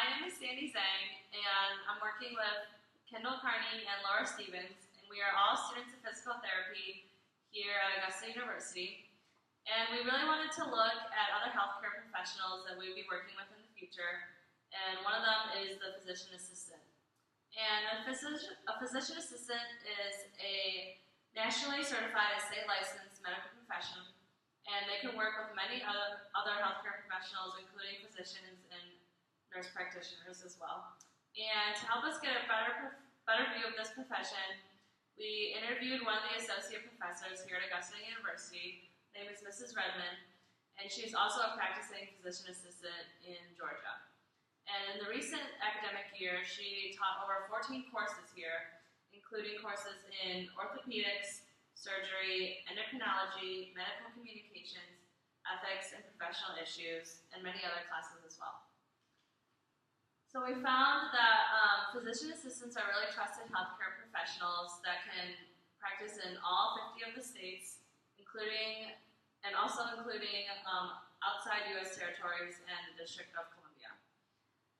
my name is Zhang, and I'm working with Kendall, Carney, and Laura Stevens, and we are all students of physical therapy here at Augusta University. And we really wanted to look at other healthcare professionals that we would be working with in the future, and one of them is the physician assistant. And a physician assistant is a nationally certified and state-licensed medical profession, and they can work with many other healthcare professionals, including physicians and nurse practitioners as well. And to help us get a better view of this profession, we interviewed one of the associate professors here at Augusta University. Her name is Mrs. Redmond, and she's also a practicing physician assistant in Georgia. And in the recent academic year, she taught over 14 courses here, including courses in orthopedics, surgery, endocrinology, medical communications, ethics and professional issues, and many other classes as well. So we found that physician assistants are really trusted healthcare professionals that can practice in all 50 of the states, including outside U.S. territories and the District of Columbia.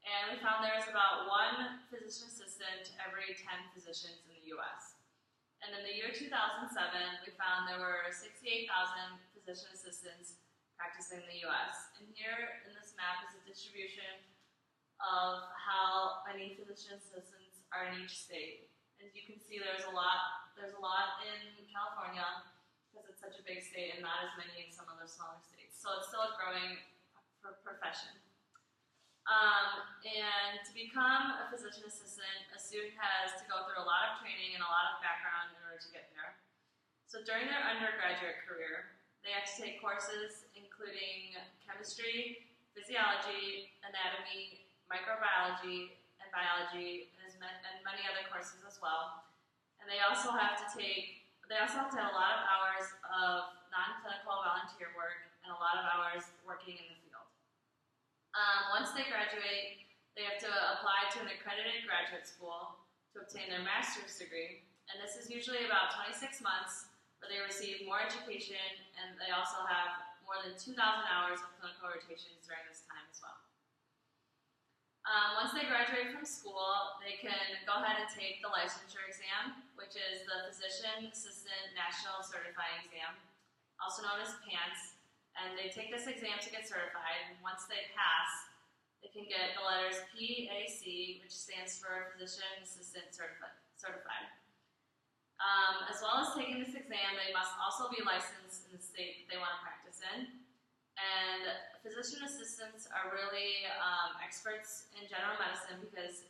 And we found there is about one physician assistant every 10 physicians in the U.S. And in the year 2007, we found there were 68,000 physician assistants practicing in the U.S. And here in this map is a distribution of how many physician assistants are in each state. As you can see, there's a lot in California because it's such a big state and not as many in some other smaller states. So it's still a growing profession. And to become a physician assistant, a student has to go through a lot of training and a lot of background in order to get there. So during their undergraduate career, they have to take courses including chemistry, physiology, anatomy, microbiology, and biology, and many other courses as well. And they also have to have a lot of hours of non-clinical volunteer work and a lot of hours working in the field. Once they graduate, they have to apply to an accredited graduate school to obtain their master's degree, and this is usually about 26 months where they receive more education, and they also have more than 2,000 hours of clinical rotations during this time as well. Once they graduate from school, they can go ahead and take the licensure exam, which is the Physician Assistant National Certifying Exam, also known as PANCE, and they take this exam to get certified, and once they pass, they can get the letters PAC, which stands for Physician Assistant Certified. As well as taking this exam, they must also be licensed in the state that they want to practice in. And physician assistants are really experts in general medicine because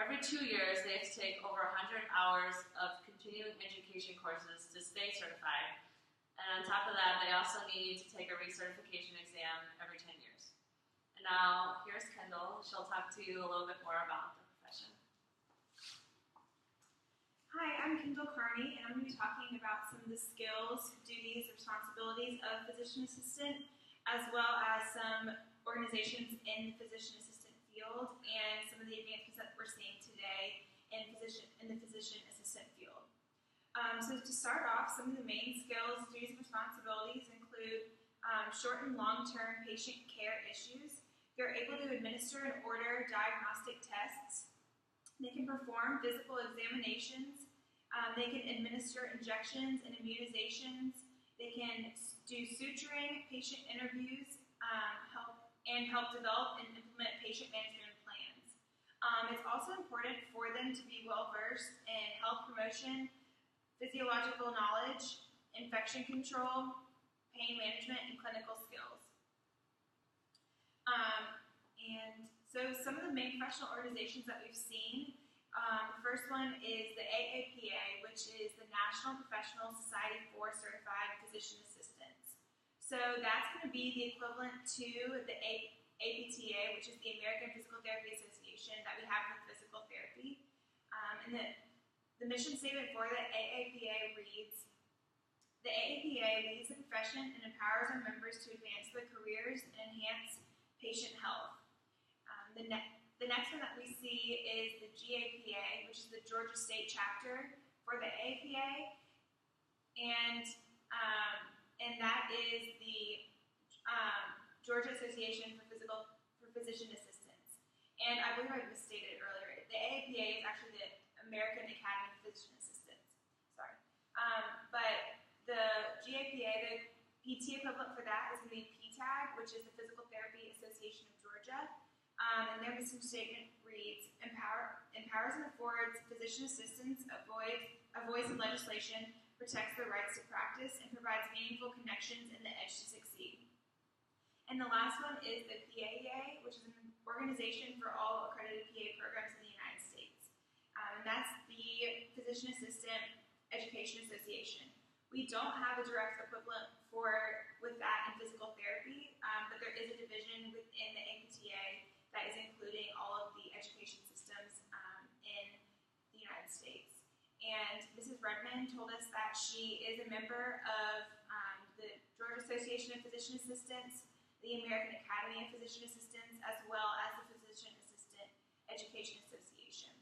every 2 years they have to take over 100 hours of continuing education courses to stay certified. And on top of that, they also need to take a recertification exam every 10 years. And now, here's Kendall. She'll talk to you a little bit more about the profession. Hi, I'm Kendall Carney, and I'm going to be talking about some of the skills, duties, responsibilities of physician assistant, as well as some organizations in the physician assistant field and some of the advancements that we're seeing today in the physician assistant field. So to start off, some of the main skills, duties, and responsibilities include short and long-term patient care issues. They're able to administer and order diagnostic tests. They can perform physical examinations. They can administer injections and immunizations. They can do suturing, patient interviews, help develop and implement patient management plans. It's also important for them to be well-versed in health promotion, physiological knowledge, infection control, pain management, and clinical skills. And so some of the main professional organizations that we've seen, the first one is the AAPA, which is the National Professional Society for Certified Physician Assistants. So that's going to be the equivalent to the APTA, which is the American Physical Therapy Association that we have with physical therapy. And the mission statement for the AAPA reads, "The AAPA leads the profession and empowers our members to advance their careers and enhance patient health." The next one that we see is the GAPA, which is the Georgia State chapter for the AAPA, and that is the Georgia Association for Physician Assistants. And I believe I misstated it earlier. The AAPA is actually the American Academy of Physician Assistants. Sorry. But the GAPA, the PT equivalent for that is going to be PTAG, which is the Physical Therapy Association of Georgia. And their mission statement reads, empowers and affords physician assistance, avoids legislation, protects their rights to practice, and provides meaningful connections and the edge to succeed. And the last one is the PAEA, which is an organization for all accredited PA programs in the United States. And that's the Physician Assistant Education Association. We don't have a direct equivalent with that in physical therapy, but there is a division within the APTA that is including all of the education systems in the United States. And Mrs. Redmond told us that she is a member of the Georgia Association of Physician Assistants, the American Academy of Physician Assistants, as well as the Physician Assistant Education Association.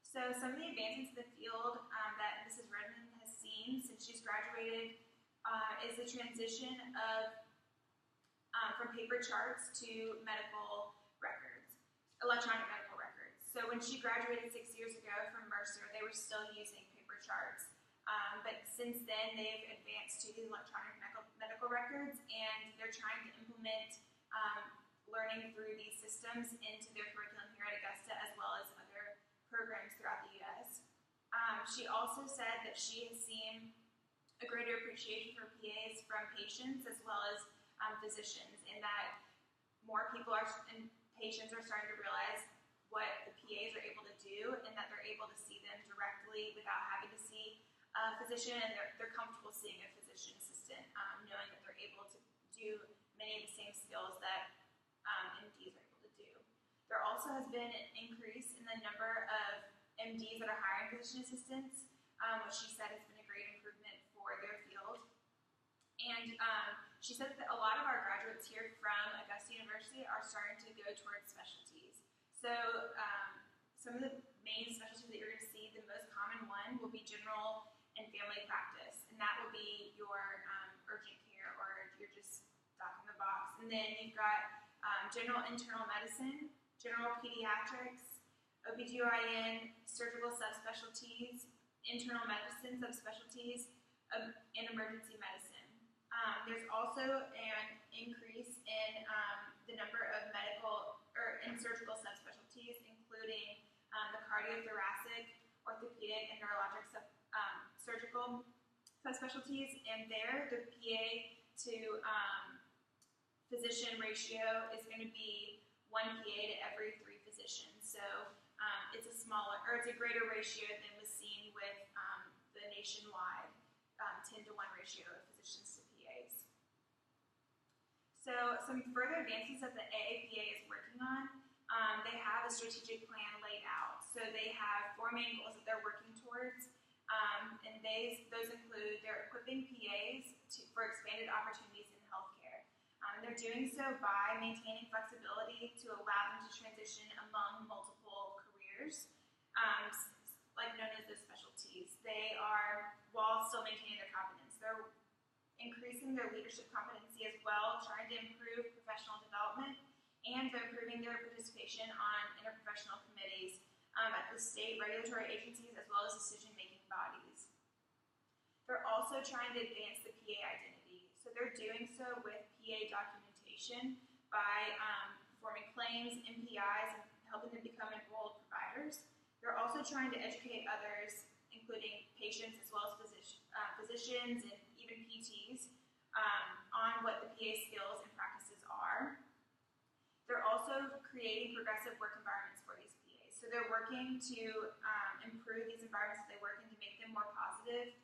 So some of the advancements in the field that Mrs. Redmond has seen since she's graduated is the transition of from paper charts to medical records, electronic medical records. So when she graduated 6 years ago from Mercer, they were still using paper charts. But since then, they've advanced to these electronic medical records, and they're trying to implement learning through these systems into their curriculum here at Augusta, as well as other programs throughout the U.S. She also said that she has seen a greater appreciation for PAs from patients as well as physicians, and that more people and patients are starting to realize what the PAs are able to do, and that they're able to see them directly without having to see a physician, and they're comfortable seeing a physician assistant, knowing that they're able to do many of the same skills that MDs are able to do. There also has been an increase in the number of MDs that are hiring physician assistants, which she said has been a great improvement for their field. And she said that a lot of our graduates here from Augusta University are starting to go towards specialties. So some of the main specialties that you're going to see, the most common one will be general and family practice, and that will be your urgent care, or you're just doc in the box. And then you've got general internal medicine, general pediatrics, OBGYN, surgical subspecialties, internal medicine subspecialties, and emergency medicine. There's also an increase in the number of medical and surgical subspecialties, including the cardiothoracic, orthopedic, and neurologic surgical subspecialties. And there, the PA to physician ratio is going to be 1 PA to every 3 physicians. So it's a greater ratio than was seen with the nationwide 10-to-1 ratio of physicians to PAs. So some further advances that the AAPA is working on, they have a strategic plan laid out. So they have 4 main goals that they're working towards, and those include they're equipping PAs for expanded opportunities in healthcare. They're doing so by maintaining flexibility to allow them to transition among multiple careers, like known as the specialties. They are, while still maintaining their competence, they're increasing their leadership competency as well, trying to improve professional development, and they're improving their participation on interprofessional committees at the state regulatory agencies as well as decision-making bodies. They're also trying to advance the PA identity. So they're doing so with PA documentation by performing claims, MPIs, and helping them become enrolled providers. They're also trying to educate others, including patients as well as physicians and even PTs, on what the PA skills and practices are. They're also creating progressive work environments for these PAs. So they're working to improve these environments that they work in to make them more positive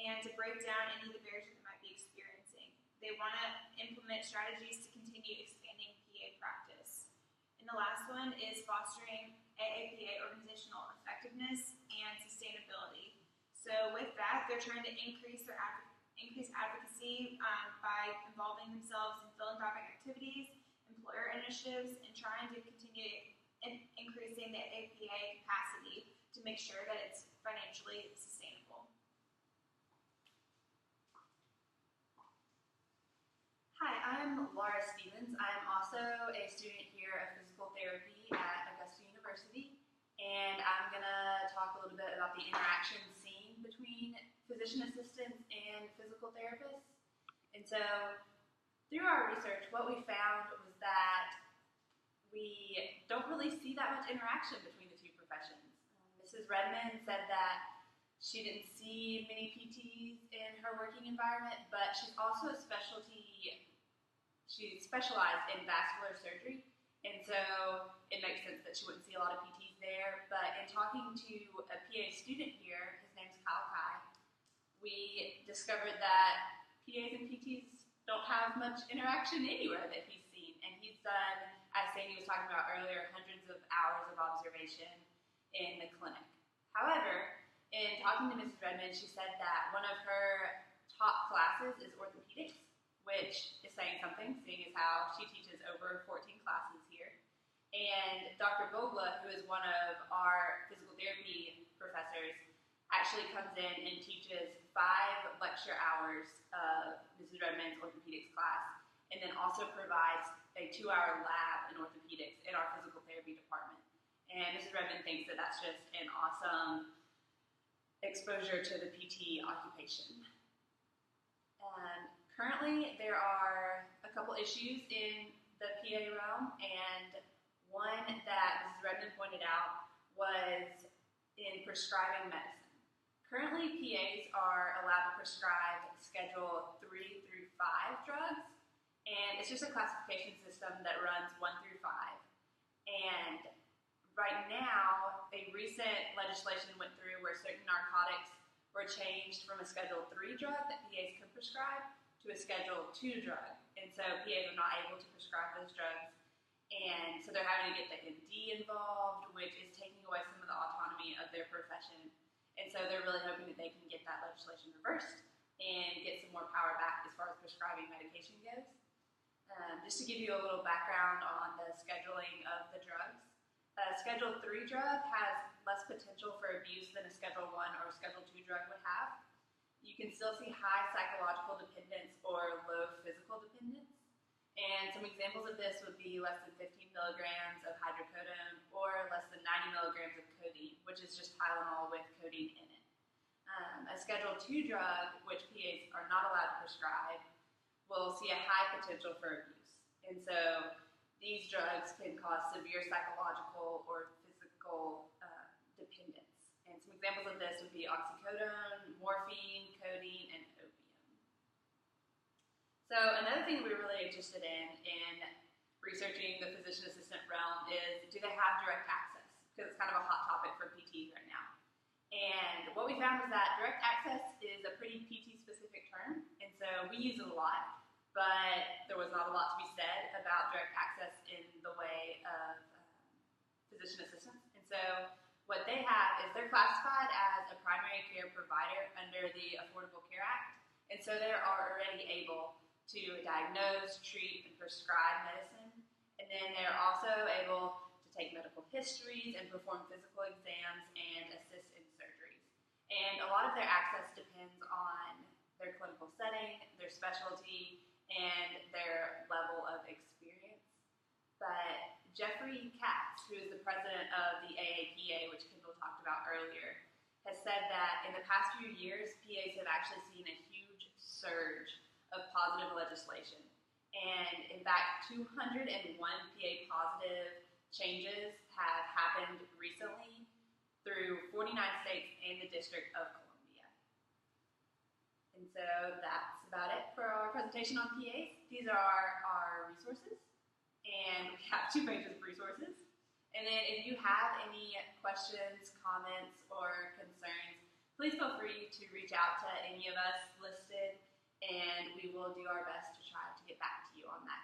and to break down any of the barriers that they might be experiencing. They want to implement strategies to continue expanding PA practice. And the last one is fostering AAPA organizational effectiveness and sustainability. So with that, they're trying to increase advocacy by involving themselves in philanthropic activities, employer initiatives, and trying to continue increasing the APA capacity to make sure that it's financially sustainable. Hi, I'm Laura Stevens. I'm also a student here of physical and I'm going to talk a little bit about the interaction seen between physician assistants and physical therapists. And so, through our research, what we found was that we don't really see that much interaction between the two professions. Mrs. Redmond said that she didn't see many PTs in her working environment, but she's also she specialized in vascular surgery, and so it makes sense that she wouldn't see a lot of PTs there. But in talking to a PA student here, his name's Kyle Kai, we discovered that PAs and PTs don't have much interaction anywhere that he's seen, and he's done, as Sandy was talking about earlier, hundreds of hours of observation in the clinic. However, in talking to Mrs. Redmond, she said that one of her top classes is orthopedics, which is saying something, seeing as how she teaches over 14 classes here. And Dr. Bogla, who is one of our physical therapy professors, actually comes in and teaches 5 lecture hours of Mrs. Redmond's orthopedics class, and then also provides a 2-hour lab in orthopedics in our physical therapy department. And Mrs. Redmond thinks that that's just an awesome exposure to the PT occupation. Currently, there are a couple issues in the PA realm, and one that Mrs. Redmond pointed out was in prescribing medicine. Currently, PAs are allowed to prescribe Schedule 3 through 5 drugs, and it's just a classification system that runs 1 through 5. And right now, a recent legislation went through where certain narcotics were changed from a Schedule 3 drug that PAs could prescribe to a Schedule 2 drug. And so PAs are not able to prescribe those drugs. And so they're having to get the MD involved, which is taking away some of the autonomy of their profession. And so they're really hoping that they can get that legislation reversed and get some more power back as far as prescribing medication goes. Just to give you a little background on the scheduling of the drugs. A Schedule 3 drug has less potential for abuse than a Schedule 1 or Schedule 2 drug would have. You can still see high psychological dependence or low physical dependence. And some examples of this would be less than 15 milligrams of hydrocodone or less than 90 milligrams of codeine, which is just Tylenol with codeine in it. A Schedule 2 drug, which PAs are not allowed to prescribe, will see a high potential for abuse. And so these drugs can cause severe psychological or physical dependence. And some examples of this would be oxycodone, morphine, codeine, and opium. So another thing we're really interested in researching the physician assistant realm is, do they have direct access? Because it's kind of a hot topic for PTs right now. And what we found was that direct access is a pretty PT-specific term, and so we use it a lot, but there was not a lot to be said about direct access in the way of physician assistants. And so what they have is they're classified as a primary care provider under the Affordable Care Act, and so they are already able to diagnose, treat, and prescribe medicine, and then they're also able to take medical histories and perform physical exams and assist in surgeries. And a lot of their access depends on their clinical setting, their specialty, and their level of experience. But Jeffrey Katz, who is the president of the AAPA, which Kendall talked about earlier, has said that in the past few years, PAs have actually seen a huge surge of positive legislation. And in fact, 201 PA positive changes have happened recently through 49 states and the District of Columbia. And so that's about it for our presentation on PAs. These are our resources. And we have 2 pages of resources. And then if you have any questions, comments, or concerns, please feel free to reach out to any of us listed, and we will do our best to try to get back to you on that.